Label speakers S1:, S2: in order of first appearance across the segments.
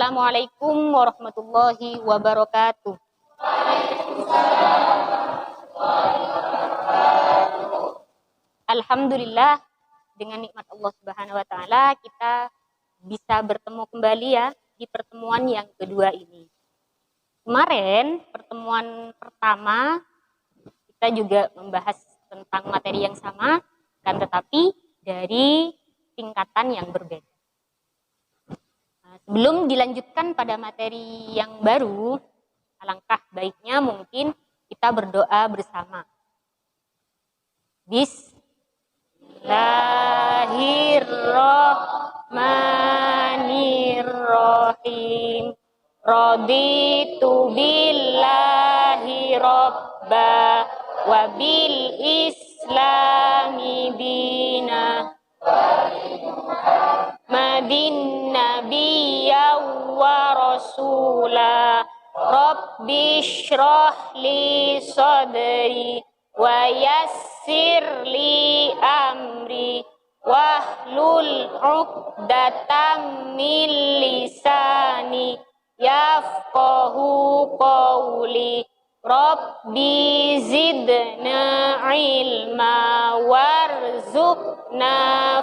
S1: Assalamualaikum warahmatullahi wabarakatuh. Alhamdulillah, dengan nikmat Allah Subhanahu wa taala kita bisa bertemu kembali ya di pertemuan yang kedua ini. Kemarin pertemuan pertama kita juga membahas tentang materi yang sama, kan tetapi dari tingkatan yang berbeda. Sebelum dilanjutkan pada materi yang baru, alangkah baiknya mungkin kita berdoa bersama. Bismillahirrahmanirrahim. Raditu billahi robba wa bil islami dina Madin nabiyya wa rasula. Rabbi shrah li sadri wa yassir li amri wahlul 'uqdatam min lisani yafqahu qawli. Rabbi zidna ilma warzuqna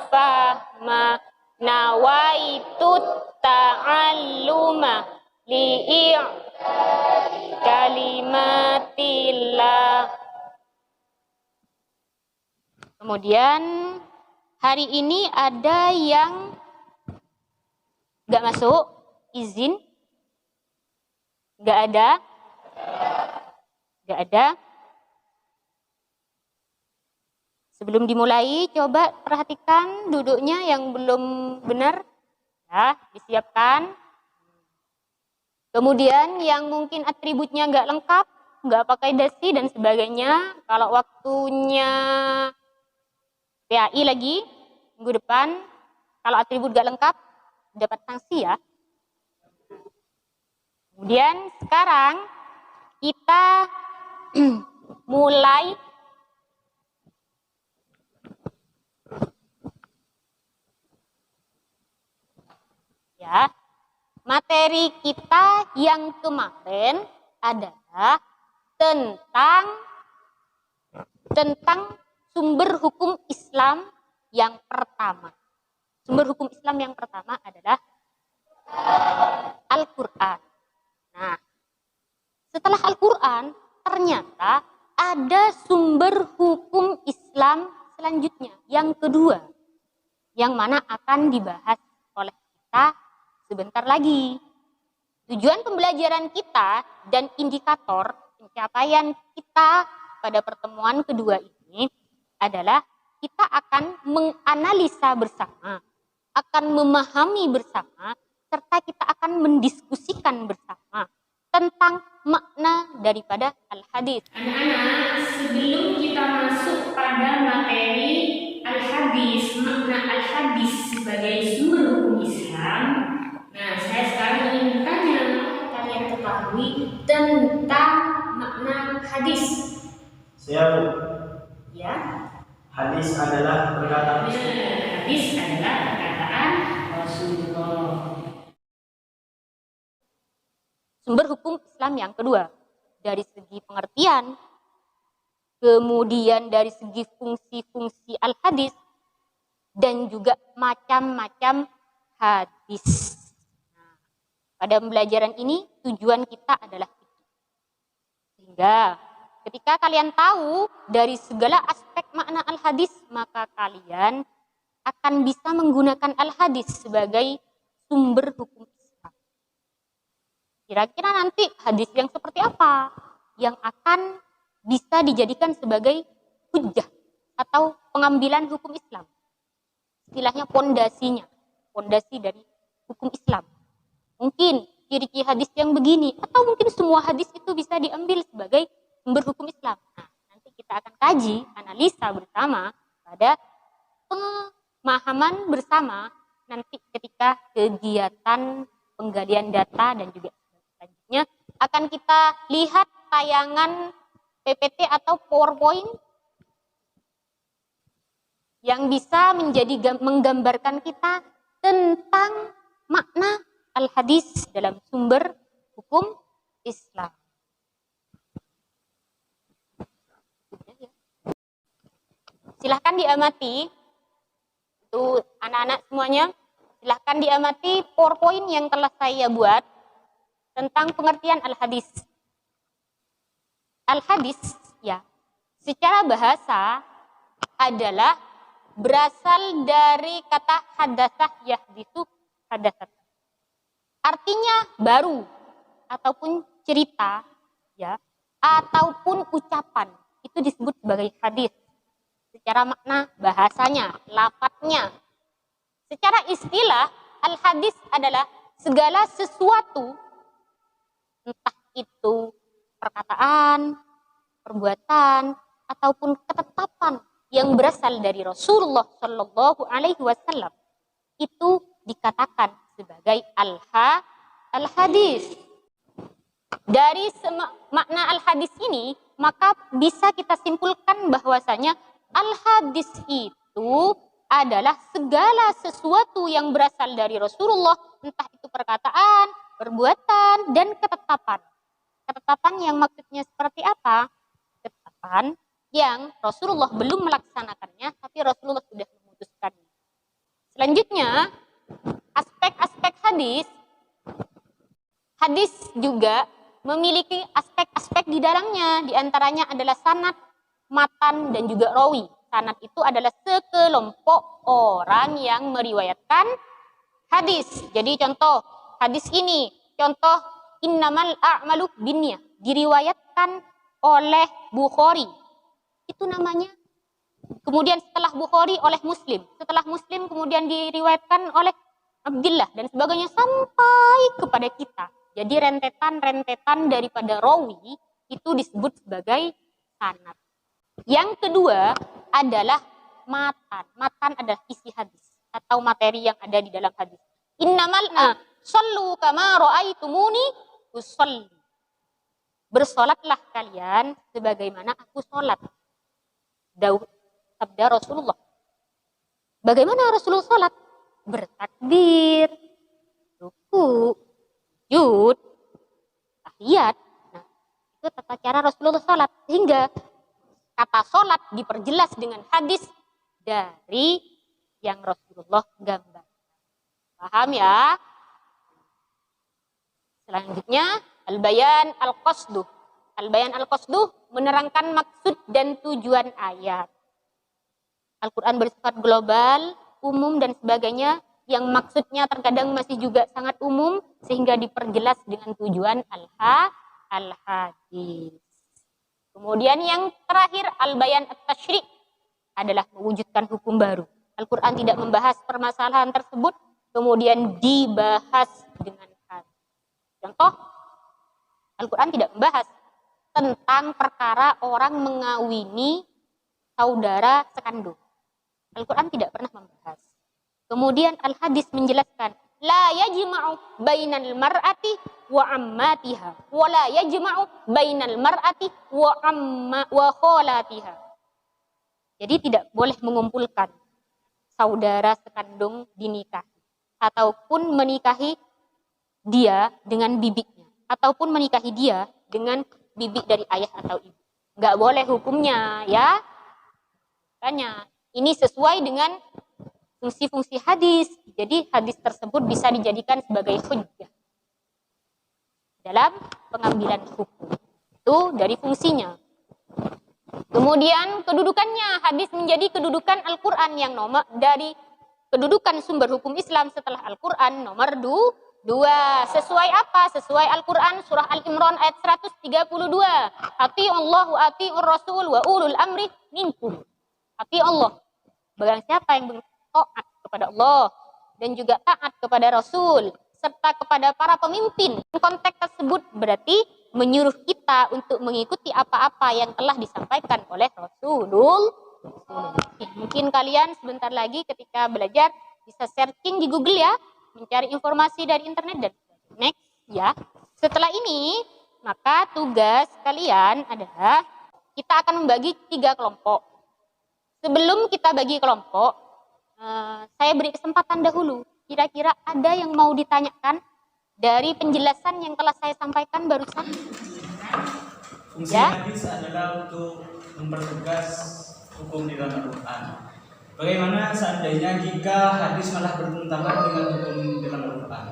S1: fahma. Nawaitu ta'alluma kalimatillah. Kemudian hari ini ada yang nggak masuk, izin? Nggak ada? Nggak ada. Sebelum dimulai, coba perhatikan duduknya yang belum benar. Ya, disiapkan. Kemudian yang mungkin atributnya nggak lengkap, nggak pakai dasi dan sebagainya. Kalau waktunya PAI lagi, minggu depan, kalau atribut nggak lengkap, dapat sanksi ya. Kemudian sekarang kita mulai ya. Materi kita yang kemarin adalah tentang sumber hukum Islam yang pertama. Sumber hukum Islam yang pertama adalah Al-Qur'an. Nah, setelah Al-Qur'an ternyata ada sumber hukum Islam selanjutnya, yang kedua, yang mana akan dibahas oleh kita sebentar lagi. Tujuan pembelajaran kita dan indikator pencapaian kita pada pertemuan kedua ini adalah kita akan menganalisa bersama, akan memahami bersama, serta kita akan mendiskusikan bersama tentang makna daripada al-hadis.
S2: Anak-anak, sebelum kita masuk pada materi al-hadis, makna al-hadis sebagai sumber hukum Islam, nah saya sekarang ingin bertanya, kalian ketahui tentang makna hadis?
S3: Siap.
S2: Ya.
S3: Hadis adalah perkataan
S2: Hadis adalah perkataan Rasulullah.
S1: Sumber hukum Islam yang kedua, dari segi pengertian, kemudian dari segi fungsi-fungsi al-hadis, dan juga macam-macam hadis. Nah, pada pembelajaran ini tujuan kita adalah itu. Sehingga ketika kalian tahu dari segala aspek makna al-hadis, maka kalian akan bisa menggunakan al-hadis sebagai sumber hukum Islam. Kira-kira nanti hadis yang seperti apa yang akan bisa dijadikan sebagai hujjah atau pengambilan hukum Islam? Istilahnya pondasinya, pondasi dari hukum Islam. Mungkin ciri-ciri hadis yang begini, atau mungkin semua hadis itu bisa diambil sebagai sumber hukum Islam. Nah, nanti kita akan kaji, analisa bersama pada pemahaman bersama nanti ketika kegiatan penggalian data dan juga selanjutnya akan kita lihat tayangan PPT atau PowerPoint yang bisa menggambarkan kita tentang makna al-hadis dalam sumber hukum Islam. Silahkan diamati, itu anak-anak semuanya, silahkan diamati PowerPoint yang telah saya buat tentang pengertian al-hadis. Al-hadis, ya, secara bahasa adalah berasal dari kata hadatsah yahditsu hadatsat. Artinya baru ataupun cerita, ya, ataupun ucapan. Itu disebut sebagai hadis. Secara makna bahasanya, lafadznya. Secara istilah, al-hadis adalah segala sesuatu, entah itu perkataan, perbuatan, ataupun ketetapan yang berasal dari Rasulullah Shallallahu Alaihi Wasallam, itu dikatakan sebagai al-hadis. Dari makna al-hadis ini, maka bisa kita simpulkan bahwasanya al-hadis itu adalah segala sesuatu yang berasal dari Rasulullah, entah itu perkataan, perbuatan, dan ketetapan. Ketetapan yang maksudnya seperti apa? Ketetapan yang Rasulullah belum melaksanakannya, tapi Rasulullah sudah memutuskannya. Selanjutnya, aspek-aspek hadis. Hadis juga memiliki aspek-aspek di dalamnya. Di antaranya adalah sanad, matan, dan juga rawi. Sanad itu adalah sekelompok orang yang meriwayatkan hadis. Jadi contoh hadis ini, contoh innamal a'malu binniyah, diriwayatkan oleh Bukhari. Itu namanya. Kemudian setelah Bukhari oleh Muslim. Setelah Muslim kemudian diriwayatkan oleh Abdullah dan sebagainya sampai kepada kita. Jadi rentetan-rentetan daripada rawi itu disebut sebagai sanad. Yang kedua adalah matan. Matan adalah isi hadis atau materi yang ada di dalam hadis. Innamal shallu kama ra'aitumuni usolli. Bersolatlah kalian sebagaimana aku sholat. Sabda Rasulullah. Bagaimana Rasulullah sholat? Bertakbir, ruku, sujud, tahiyat. Nah, itu tata cara Rasulullah sholat. Sehingga kata sholat diperjelas dengan hadis dari yang Rasulullah gambar. Paham ya? Selanjutnya, al-bayan al-qasduh. Al-bayan al-qasduh menerangkan maksud dan tujuan ayat. Al-Quran bersifat global, umum, dan sebagainya, yang maksudnya terkadang masih juga sangat umum, sehingga diperjelas dengan tujuan al-hadis. Kemudian yang terakhir, al-bayan at-tashri' adalah mewujudkan hukum baru. Al-Quran tidak membahas permasalahan tersebut, kemudian dibahas dengan hadis. Contoh, Al-Quran tidak membahas tentang perkara orang mengawini saudara sekandung. Al-Quran tidak pernah membahas. Kemudian al-hadis menjelaskan, la yajma'u bainal mar'ati wa ammatiha, wa la yajma'u bainal mar'ati wa kholatiha. Jadi tidak boleh mengumpulkan saudara sekandung dinikahi, ataupun menikahi dia dengan bibiknya, ataupun menikahi dia dengan bibik dari ayah atau ibu. Nggak boleh hukumnya, ya. Makanya ini sesuai dengan fungsi-fungsi hadis. Jadi hadis tersebut bisa dijadikan sebagai hujjah dalam pengambilan hukum. Itu dari fungsinya. Kemudian kedudukannya, hadis menjadi kedudukan Al-Quran yang nomor dari kedudukan sumber hukum Islam setelah Al-Quran nomor 2. Sesuai apa? Sesuai Al-Quran surah Al-Imran ayat 132. Ati'ullah wa ati'ur rasul wa ulul amri minkum. Ati'ullah. Barang siapa yang taat kepada Allah dan juga taat kepada Rasul serta kepada para pemimpin. Konteks tersebut berarti menyuruh kita untuk mengikuti apa-apa yang telah disampaikan oleh Rasulullah. Mungkin kalian sebentar lagi ketika belajar bisa searching di Google ya, mencari informasi dari internet dan next ya. Setelah ini maka tugas kalian adalah kita akan membagi 3 kelompok. Sebelum kita bagi kelompok, saya beri kesempatan dahulu. Kira-kira ada yang mau ditanyakan dari penjelasan yang telah saya sampaikan barusan?
S3: Fungsi
S1: Ya.
S3: hadis adalah untuk mempertegas hukum di dalam Al-Quran. Bagaimana seandainya jika hadis malah bertentangan dengan hukum di dalam Al-Quran?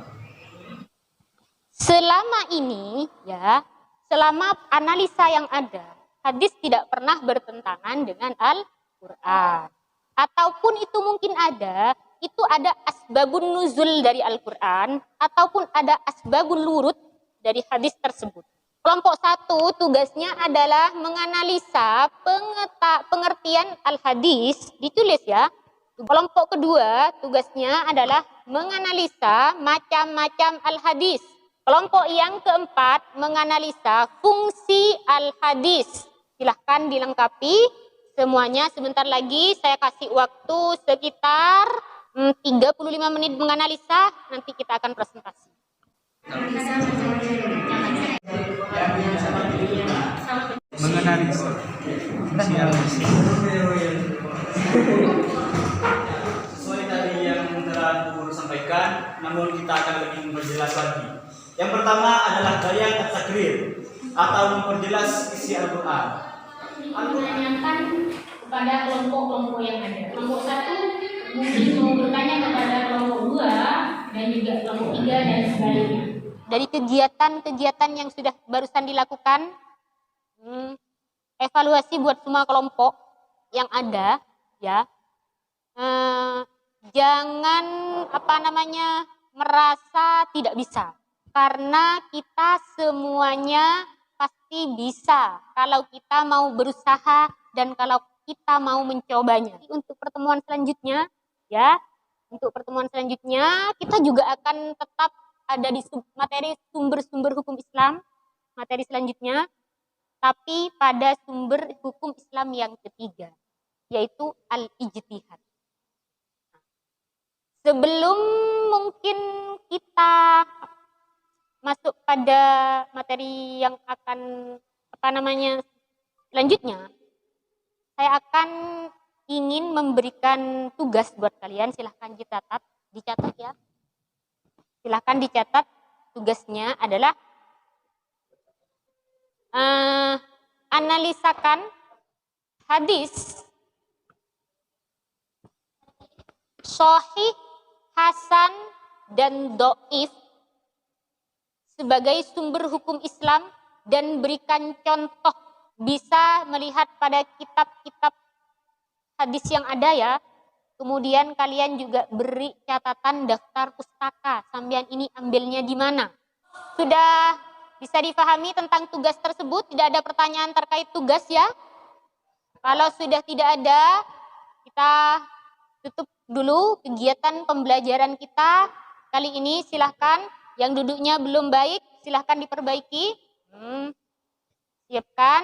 S1: Selama ini, ya, selama analisa yang ada, hadis tidak pernah bertentangan dengan Al-Quran. Ataupun itu mungkin ada, itu ada asbabun nuzul dari Al-Quran, ataupun ada asbabun lurut dari hadis tersebut. Kelompok satu tugasnya adalah menganalisa pengertian al-hadis, ditulis ya. Kelompok kedua tugasnya adalah menganalisa macam-macam al-hadis. Kelompok yang keempat menganalisa fungsi al-hadis. Silahkan dilengkapi semuanya. Sebentar lagi saya kasih waktu sekitar 35 menit menganalisa, nanti kita akan presentasi.
S3: Menganalisa sesuai tadi yang telah guru sampaikan, namun kita akan lebih memperjelas lagi. Yang pertama adalah bayan at-takrir atau memperjelas isi Al-Quran.
S2: Menanyakan kepada kelompok-kelompok yang ada. Kelompok satu mungkin mau bertanya kepada kelompok dua dan juga kelompok tiga dan sebaliknya.
S1: Dari kegiatan-kegiatan yang sudah barusan dilakukan, evaluasi buat semua kelompok yang ada, ya. Jangan merasa tidak bisa, karena kita semuanya pasti bisa kalau kita mau berusaha dan kalau kita mau mencobanya. Untuk pertemuan selanjutnya, ya, untuk pertemuan selanjutnya kita juga akan tetap ada di materi sumber-sumber hukum Islam, materi selanjutnya, tapi pada sumber hukum Islam yang ketiga, yaitu al-ijtihad. Sebelum mungkin kita masuk pada materi yang akan selanjutnya, saya akan ingin memberikan tugas buat kalian. Silahkan dicatat ya. Silahkan dicatat. Tugasnya adalah analisakan hadis sahih, hasan, dan do'if sebagai sumber hukum Islam dan berikan contoh. Bisa melihat pada kitab-kitab hadis yang ada ya. Kemudian kalian juga beri catatan daftar pustaka. Sambian ini ambilnya di mana? Sudah bisa difahami tentang tugas tersebut? Tidak ada pertanyaan terkait tugas ya? Kalau sudah tidak ada, kita tutup dulu kegiatan pembelajaran kita kali ini. Silahkan yang duduknya belum baik, silahkan diperbaiki. Siapkan,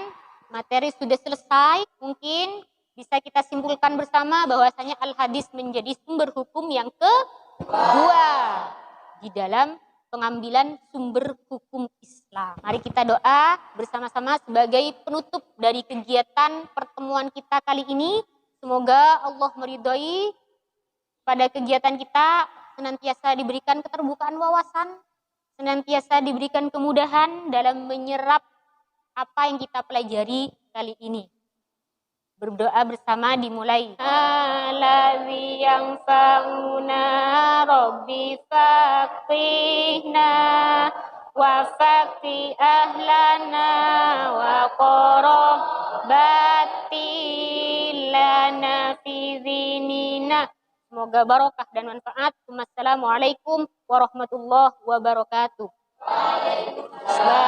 S1: materi sudah selesai. Mungkin bisa kita simpulkan bersama bahwasanya al-hadis menjadi sumber hukum yang kedua di dalam pengambilan sumber hukum Islam. Mari kita doa bersama-sama sebagai penutup dari kegiatan pertemuan kita kali ini. Semoga Allah meridhai pada kegiatan kita, senantiasa diberikan keterbukaan wawasan, senantiasa diberikan kemudahan dalam menyerap apa yang kita pelajari kali ini. Berdoa bersama dimulai. Allazi yanfa'una rabbi faqihna wa faqi ahlana wa qarabatilana lana fi dinina. Semoga barokah dan manfaat. Wassalamualaikum warahmatullahi wabarakatuh. Waalaikumsalam.